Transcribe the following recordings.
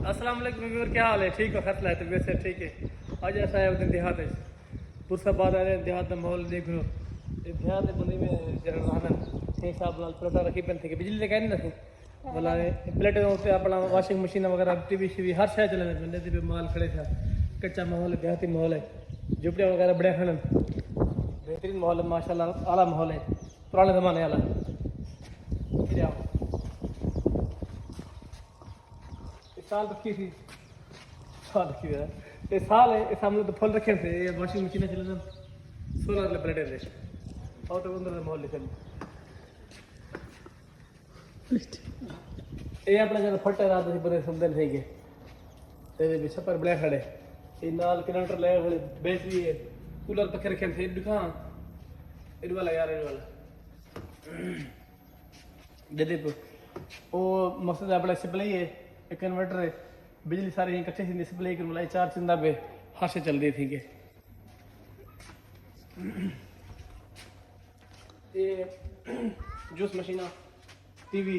अस्सलाम वालेकुम व्यूअर, क्या हाल है? ठीक हो? खतला है तबीयत से ठीक है। आज ऐसा है उधर देहात है पुरसा बाद आ रहे देहात का माहौल देख लो। देहात के बंदी में जरा रहना थे साहब लाल प्लेटा रखी पन थी बिजली लगा नहीं थी बोला प्लेटें होते अपना वॉशिंग मशीन वगैरह टीवी शीवी हर शय चलने बंदे पे माल खड़े था। कच्चा माहौल है, देहाती माहौल है, झुपड़ियाँ वगैरह बड़े खड़न बेहतरीन माहौल है माशाल्लाह, आला माहौल है पुराने ज़माने वाला। साल रखी थी साल रखी हुई है ये साल है इस हमने तो फल रखे थे ये वॉशिंग मशीन चलना 16 प्लेटें थे और तो अंदर माहौल निकल ये अपना जब फटे रात से बड़े सुंदर थे के तेरे भी छपर बड़े खड़े ये नाल किलोमीटर ले वाले बेच रही है कूलर पखे रखे थे दुकान इड वाला यार इड वाला जदे वो मकसद अपना सप्लाई है एक इन्वर्टर है बिजली सारी इकट्ठे थी सप्लाई कर मलाई चार चिंदा पे हाथ से चल रही थी के ये जूस मशीन टीवी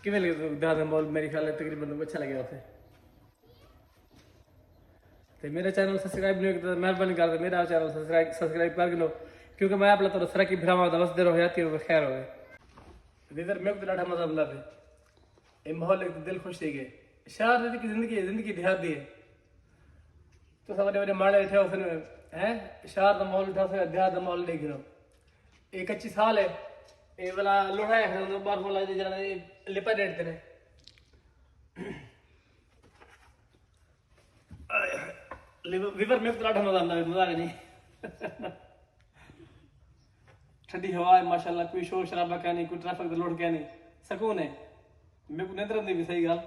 किवें लगे दादा मॉल मेरे ख्याल है तकरीबन अच्छा लगे उसे तो मेरा चैनल सब्सक्राइब नहीं किया मेहरबानी कर दो मेरा चैनल सब्सक्राइब कर लो क्योंकि मैं अपना तो सरा की भरावा दस देर हो जाती है खैर हो गए इधर मेरे को तो मजा बना थे ये माहौल एक दिल खुश थी गए शहर की जिंदगी देहात दी है तो सब बड़े माड़े थे उसने हैं शहर का माहौल उठा से देहात का माहौल देख लो एक अच्छी साल है ये वाला लोड़ा है बार बोला जरा लिपा देते ने विवर में तो मजा नहीं ठंडी हवा है माशाल्लाह कोई शोर शराबा क्या नहीं कोई ट्रैफिक का लोड क्या नहीं सकून है मेरे को निंद्र नहीं भी सही गल